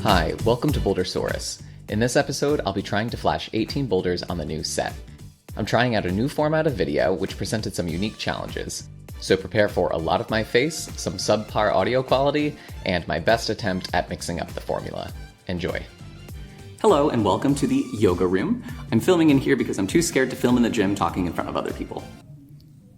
Hi, welcome to Bouldersaurus. In this episode, I'll be trying to flash 18 boulders on the new set. I'm trying out a new format of video, which presented some unique challenges. So prepare for a lot of my face, some subpar audio quality, and my best attempt at mixing up the formula. Enjoy. Hello and welcome to the yoga room. I'm filming in here because I'm too scared to film in the gym talking in front of other people.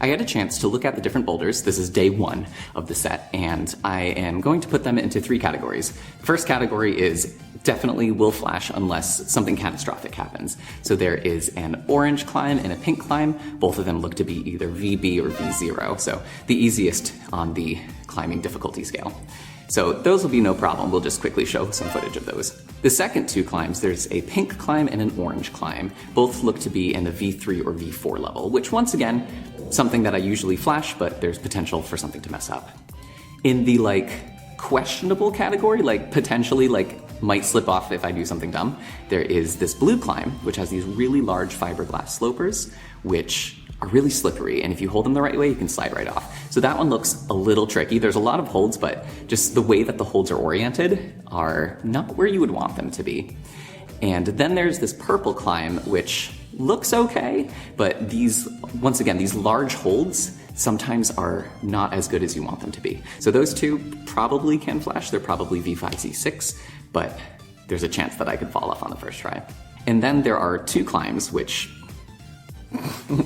I had a chance to look at the different boulders. This is day one of the set, and I am going to put them into three categories. The first category is definitely will flash unless something catastrophic happens. So there is an orange climb and a pink climb. Both of them look to be either VB or V0, so the easiest on the climbing difficulty scale. So those will be no problem. We'll just quickly show some footage of those. The second two climbs, there's a pink climb and an orange climb. Both look to be in the V3 or V4 level, which once again, something that I usually flash, but there's potential for something to mess up. In the questionable category, potentially might slip off if I do something dumb, there is this blue climb, which has these really large fiberglass slopers, which are really slippery, and if you hold them the right way, you can slide right off. So that one looks a little tricky. There's a lot of holds, but just the way that the holds are oriented are not where you would want them to be. And then there's this purple climb, which looks okay, but these large holds sometimes are not as good as you want them to be. So those two probably can flash. They're probably V5, Z6, but there's a chance that I could fall off on the first try. And then there are two climbs, which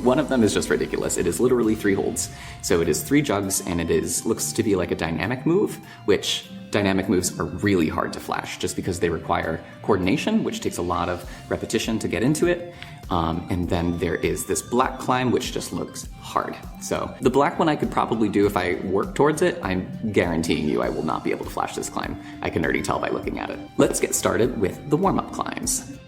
one of them is just ridiculous. It is literally 3 holds. So it is 3 jugs, and it looks to be like a dynamic move, which dynamic moves are really hard to flash just because they require coordination, which takes a lot of repetition to get into it. And then there is this black climb, which just looks hard. So the black one I could probably do if I work towards it. I'm guaranteeing you I will not be able to flash this climb. I can already tell by looking at it. Let's get started with the warm-up climbs.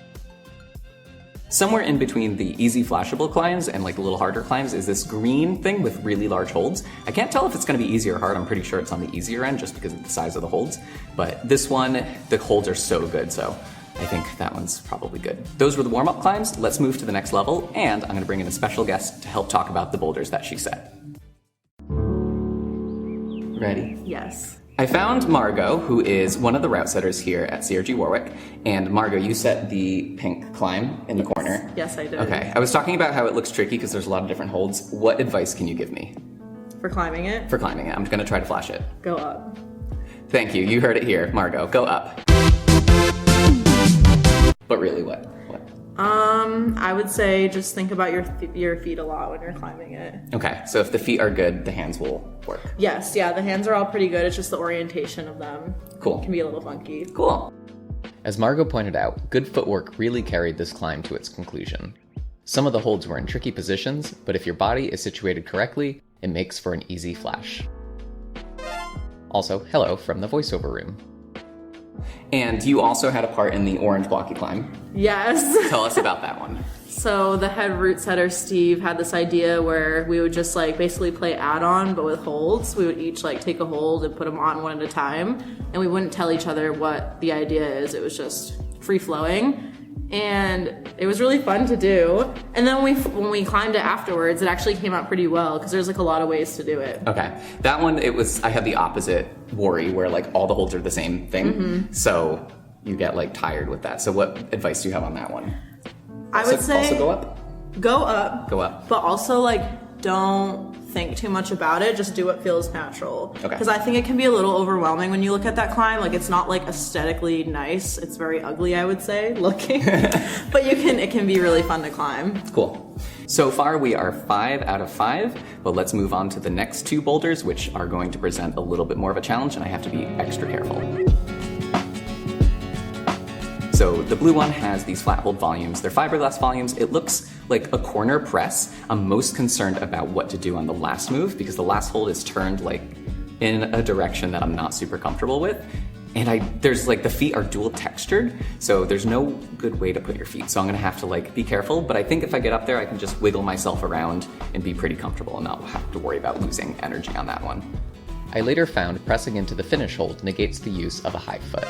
Somewhere in between the easy flashable climbs and the little harder climbs is this green thing with really large holds. I can't tell if it's going to be easy or hard. I'm pretty sure it's on the easier end just because of the size of the holds. But this one, the holds are so good, so I think that one's probably good. Those were the warm-up climbs. Let's move to the next level, and I'm going to bring in a special guest to help talk about the boulders that she set. Ready? Yes. I found Margo, who is one of the route setters here at CRG Warwick. And Margo, you set the pink climb in the corner. Yes, I did. Okay, I was talking about how it looks tricky because there's a lot of different holds. What advice can you give me? For climbing it? For climbing it. I'm gonna try to flash it. Go up. Thank you, you heard it here. Margo, go up. But really, what? I would say just think about your feet a lot when you're climbing it. Okay, so if the feet are good, the hands will work. Yes, yeah, the hands are all pretty good. It's just the orientation of them. Cool. Can be a little funky. Cool. As Margo pointed out, good footwork really carried this climb to its conclusion. Some of the holds were in tricky positions, but if your body is situated correctly, it makes for an easy flash. Also, hello from the voiceover room. And you also had a part in the orange blocky climb. Yes. Tell us about that one. So the head route setter, Steve, had this idea where we would just basically play add-on, but with holds. We would each take a hold and put them on one at a time, and we wouldn't tell each other what the idea is. It was just free-flowing. And it was really fun to do. And then when we climbed it afterwards, it actually came out pretty well because there's a lot of ways to do it. Okay. That one, I had the opposite worry where all the holds are the same thing. Mm-hmm. So you get tired with that. So what advice do you have on that one? I would say also go up? Go up. Go up. But also don't think too much about it. Just do what feels natural. Okay. Because I think it can be a little overwhelming when you look at that climb. It's not aesthetically nice. It's very ugly, I would say, looking. But it can be really fun to climb. Cool. So far we are 5 out of 5, but let's move on to the next 2 boulders, which are going to present a little bit more of a challenge, and I have to be extra careful. So the blue one has these flat hold volumes. They're fiberglass volumes. It looks like a corner press. I'm most concerned about what to do on the last move because the last hold is turned in a direction that I'm not super comfortable with. And there's the feet are dual textured, so there's no good way to put your feet. So I'm gonna have to be careful, but I think if I get up there, I can just wiggle myself around and be pretty comfortable and not have to worry about losing energy on that one. I later found pressing into the finish hold negates the use of a high foot.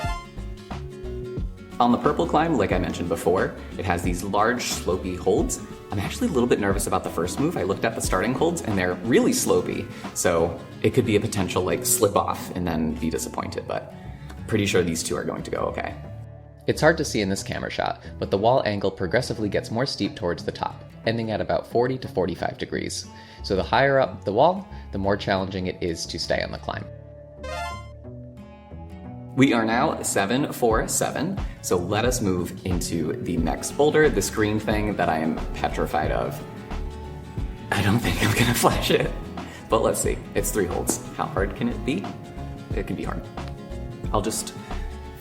On the purple climb, like I mentioned before, it has these large slopey holds. I'm actually a little bit nervous about the first move. I looked at the starting holds and they're really slopey, so it could be a potential slip off and then be disappointed, but pretty sure these two are going to go okay. It's hard to see in this camera shot, but the wall angle progressively gets more steep towards the top, ending at about 40 to 45 degrees. So the higher up the wall, the more challenging it is to stay on the climb. We are now 7 for 7, so let us move into the next boulder, this green thing that I am petrified of. I don't think I'm gonna flash it, but let's see. It's 3 holds. How hard can it be? It can be hard. I'll just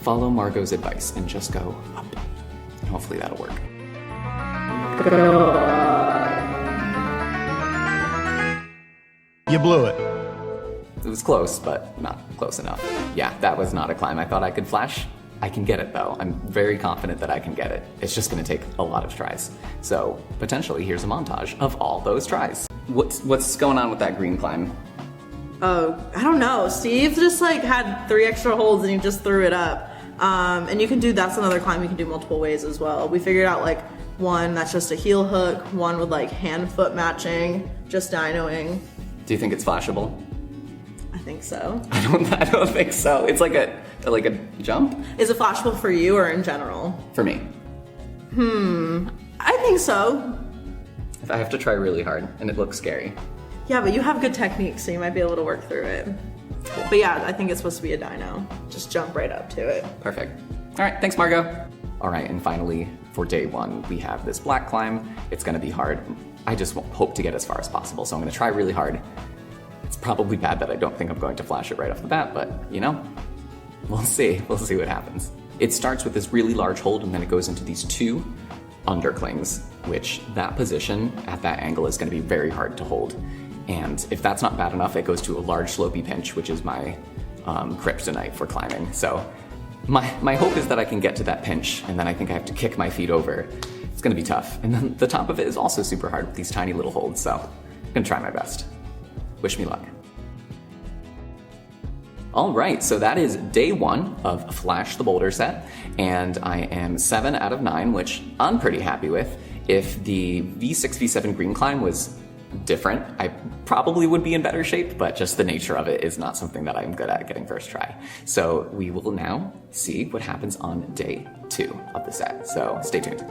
follow Margo's advice and just go up, and hopefully that'll work. You blew it. It was close, but not close enough. Yeah, that was not a climb I thought I could flash. I can get it though. I'm very confident that I can get it. It's just gonna take a lot of tries. So potentially here's a montage of all those tries. What's going on with that green climb? Oh, I don't know. Steve just like had 3 extra holds and he just threw it up. And you can do, that's another climb you can do multiple ways as well. We figured out like one that's just a heel hook, one with like hand foot matching, just dynoing. Do you think it's flashable? I think so. I don't think so. It's like a jump? Is it flashable for you or in general? For me. I think so. I have to try really hard and it looks scary. Yeah, but you have good technique, so you might be able to work through it. Cool. But yeah, I think it's supposed to be a dyno. Just jump right up to it. Perfect. All right, thanks Margo. All right, and finally, for day 1, we have this black climb. It's gonna be hard. I just hope to get as far as possible, so I'm gonna try really hard. It's probably bad that I don't think I'm going to flash it right off the bat, but you know, we'll see. We'll see what happens. It starts with this really large hold and then it goes into these 2 underclings, which that position at that angle is gonna be very hard to hold. And if that's not bad enough, it goes to a large slopey pinch, which is my kryptonite for climbing. So my hope is that I can get to that pinch, and then I think I have to kick my feet over. It's gonna be tough. And then the top of it is also super hard with these tiny little holds, so I'm gonna try my best. Wish me luck. All right, so that is day 1 of Flash the Boulder set, and I am 7 out of 9, which I'm pretty happy with. If the V6, V7 green climb was different, I probably would be in better shape, but just the nature of it is not something that I'm good at getting first try. So we will now see what happens on day 2 of the set, so stay tuned.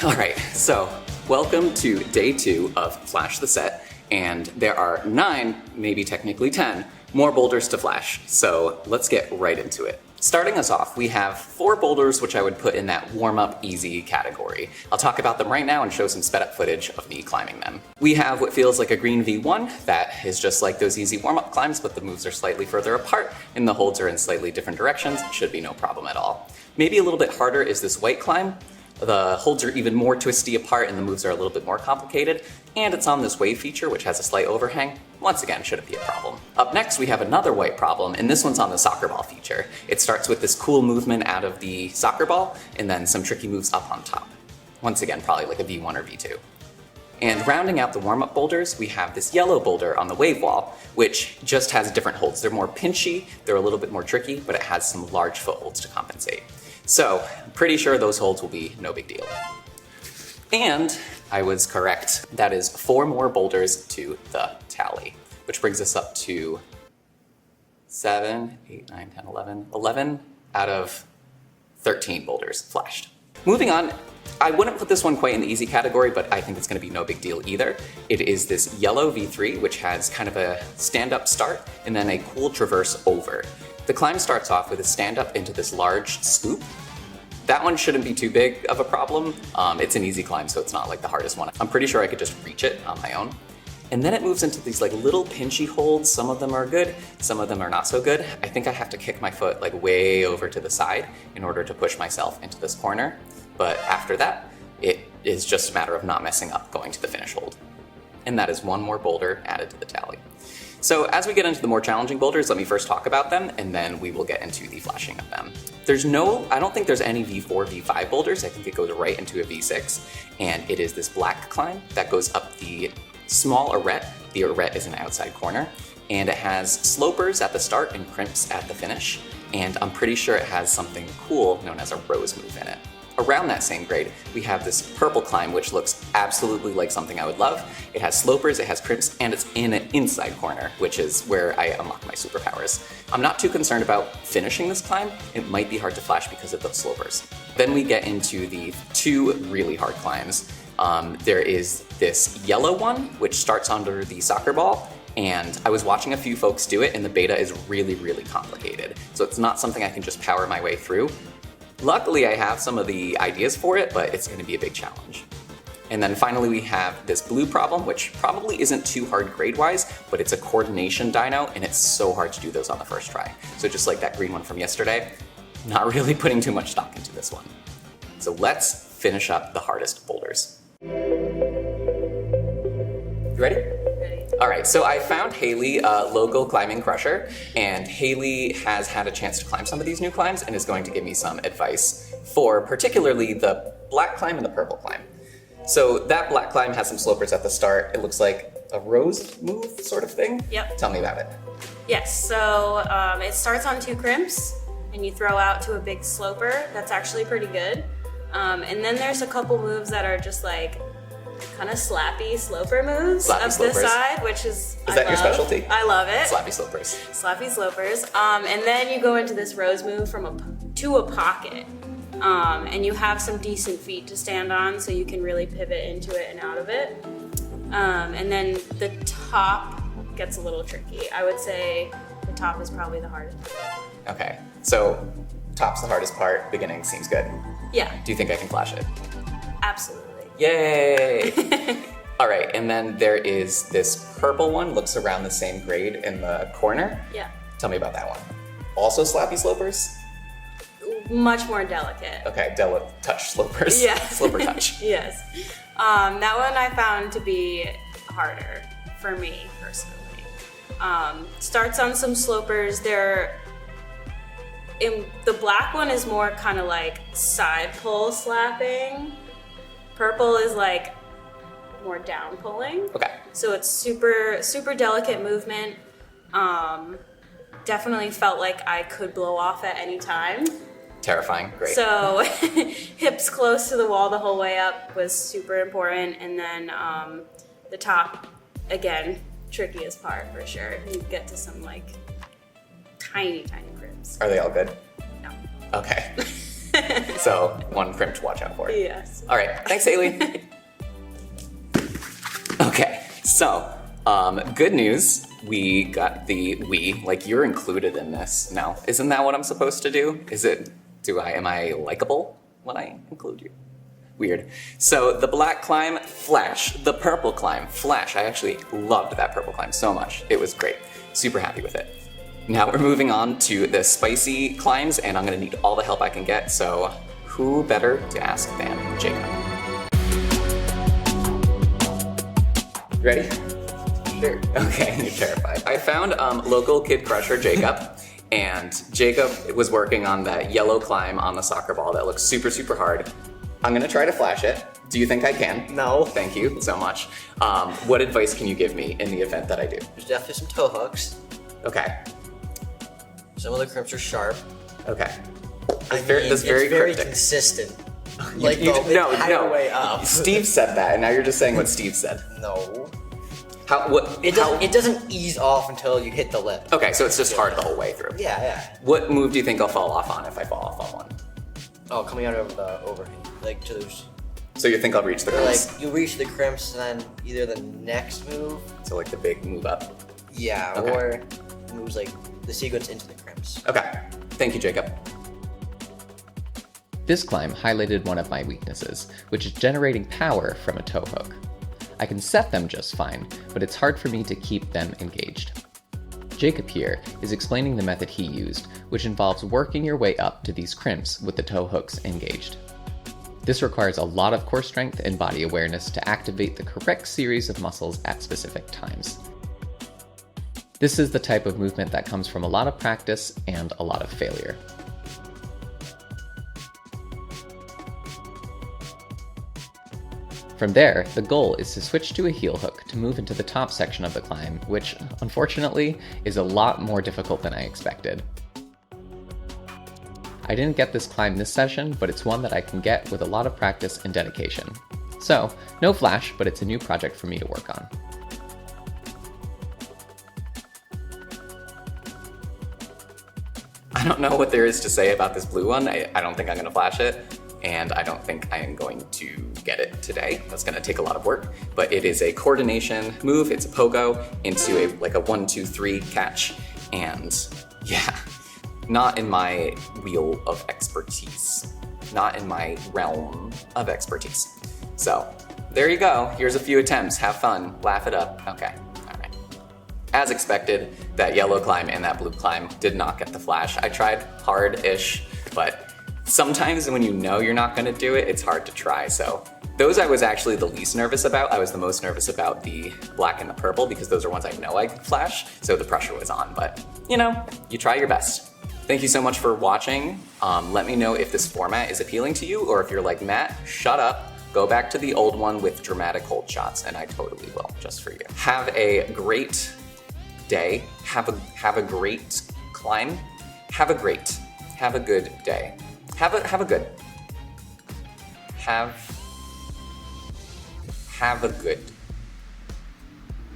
All right, so welcome to day 2 of Flash the Set, and there are 9, maybe technically 10, more boulders to flash, so let's get right into it. Starting us off, we have 4 boulders which I would put in that warm-up easy category. I'll talk about them right now and show some sped-up footage of me climbing them. We have what feels like a green V1 that is just like those easy warm-up climbs, but the moves are slightly further apart and the holds are in slightly different directions. Should be no problem at all. Maybe a little bit harder is this white climb. The holds are even more twisty apart and the moves are a little bit more complicated, and it's on this wave feature which has a slight overhang. Once again, shouldn't be a problem. Up next we have another white problem, and this one's on the soccer ball feature. It starts with this cool movement out of the soccer ball and then some tricky moves up on top. Once again, probably like a V1 or V2. And rounding out the warm-up boulders, we have this yellow boulder on the wave wall, which just has different holds. They're more pinchy, they're a little bit more tricky, but it has some large footholds to compensate. So, I'm pretty sure those holds will be no big deal. And I was correct. That is 4 more boulders to the tally, which brings us up to 7, 8, 9, 10, 11 out of 13 boulders flashed. Moving on, I wouldn't put this one quite in the easy category, but I think it's gonna be no big deal either. It is this yellow V3, which has kind of a stand-up start and then a cool traverse over. The climb starts off with a stand-up into this large scoop. That one shouldn't be too big of a problem. It's an easy climb, so it's not like the hardest one. I'm pretty sure I could just reach it on my own. And then it moves into these like little pinchy holds. Some of them are good, some of them are not so good. I think I have to kick my foot like way over to the side in order to push myself into this corner. But after that, it is just a matter of not messing up going to the finish hold. And that is 1 more boulder added to the tally. So as we get into the more challenging boulders, let me first talk about them, and then we will get into the flashing of them. I don't think there's any V4, V5 boulders. I think it goes right into a V6, and it is this black climb that goes up the small arête. The arête is an outside corner, and it has slopers at the start and crimps at the finish, and I'm pretty sure it has something cool known as a rose move in it. around that same grade, we have this purple climb, which looks absolutely like something I would love. It has slopers, it has crimps, and it's in an inside corner, which is where I unlock my superpowers. I'm not too concerned about finishing this climb. It might be hard to flash because of those slopers. Then we get into the two really hard climbs. There is this yellow one, which starts under the soccer ball, and I was watching a few folks do it, and the beta is really, really complicated. So it's not something I can just power my way through. Luckily, I have some of the ideas for it, but it's gonna be a big challenge. And then finally, we have this blue problem, which probably isn't too hard grade-wise, but it's a coordination dyno, and it's so hard to do those on the first try. So just like that green one from yesterday, not really putting too much stock into this one. So let's finish up the hardest boulders. You ready? All right, so I found Haley a local climbing crusher, and Haley has had a chance to climb some of these new climbs and is going to give me some advice for particularly the black climb and the purple climb. So that black climb has some slopers at the start. It looks like a rose move sort of thing. Yep. Tell me about it. Yes, so it starts on 2 crimps and you throw out to a big sloper. That's actually pretty good. And then there's a couple moves that are just like kind of slappy sloper moves Slappy up slopers. this side, which is that your specialty? I love it. Slappy slopers. Slappy slopers. And then you go into this rose move to a pocket. And you have some decent feet to stand on, so you can really pivot into it and out of it. And then the top gets a little tricky. I would say the top is probably the hardest part. Okay, so top's the hardest part, beginning seems good. Yeah, Do you think I can flash it? absolutely. Yay! All right, and then there is this purple one, looks around the same grade in the corner. Yeah. Tell me about that one. Also slappy slopers? Much more delicate. Okay, touch slopers. Yeah. Sloper touch. Yes. That one I found to be harder for me personally. Starts on some slopers. The black one is more kind of like side pull slapping. Purple is like more down pulling. Okay. So it's super, super delicate movement. Definitely felt like I could blow off at any time. Terrifying, great. So hips close to the wall the whole way up was super important. And then the top, again, trickiest part for sure. You get to some like tiny, tiny crimps. Are they all good? No. Okay. So one crimp to watch out for. Yes. All right, thanks Haley. Okay, so good news. We got like you're included in this now. Isn't that what I'm supposed to do? Am I likable when I include you? Weird. So the black climb, flash. The purple climb, flash. I actually loved that purple climb so much. It was great. Super happy with it. Now we're moving on to the spicy climbs, and I'm gonna need all the help I can get, so who better to ask than Jacob? Ready? Sure. Okay, you're terrified. I found local kid crusher Jacob, and Jacob was working on that yellow climb on the soccer ball that looks super, super hard. I'm gonna try to flash it. Do you think I can? No. Thank you so much. What advice can you give me in the event that I do? There's definitely some toe hooks. Okay. Some of the crimps are sharp. Okay. That's That's very cryptic. consistent. You- you- the entire way up. Steve said that, and now you're just saying what Steve said. No. It It doesn't ease off until you hit the lip. Okay, so it's just hard the whole way through. Yeah. What move do you think I'll fall off on if I fall off on one? Oh, coming out of the overhang. Like to those. So you think I'll reach the Or crimps? like you reach the crimps and then either the next move. So like the big move up. Yeah, Okay. or moves like the sequence into the crimps. Okay. Thank you, Jacob. This climb highlighted one of my weaknesses, which is generating power from a tow hook. I can set them just fine, but it's hard for me to keep them engaged. Jacob here is explaining the method he used, which involves working your way up to these crimps with the tow hooks engaged. This requires a lot of core strength and body awareness to activate the correct series of muscles at specific times. This is the type of movement that comes from a lot of practice and a lot of failure. From there, the goal is to switch to a heel hook to move into the top section of the climb, which, unfortunately, is a lot more difficult than I expected. I didn't get this climb this session, but it's one that I can get with a lot of practice and dedication. So, no flash, but it's a new project for me to work on. I don't know what there is to say about this blue one. I don't think I'm gonna flash it, and I don't think I am going to get it today. That's gonna take a lot of work, but it is a coordination move. It's a pogo into like a 1, 2, 3 catch, and yeah, not in my wheel of expertise, not in my realm of expertise. So there you go. Here's a few attempts. Have fun, laugh it up. Okay. As expected, that yellow climb and that blue climb did not get the flash. I tried hard-ish, but sometimes when you know you're not gonna do it, it's hard to try. So those I was actually the least nervous about. I was the most nervous about the black and the purple because those are ones I know I could flash, so the pressure was on, but you know, you try your best. Thank you so much for watching. Let me know if this format is appealing to you, or if you're like, Matt, shut up. Go back to the old one with dramatic hold shots, and I totally will, just for you. Have a great day. Have a great climb. Have a good day. Have a good.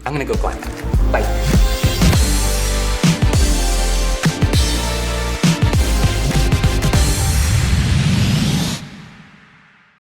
I'm gonna go climb now. Bye.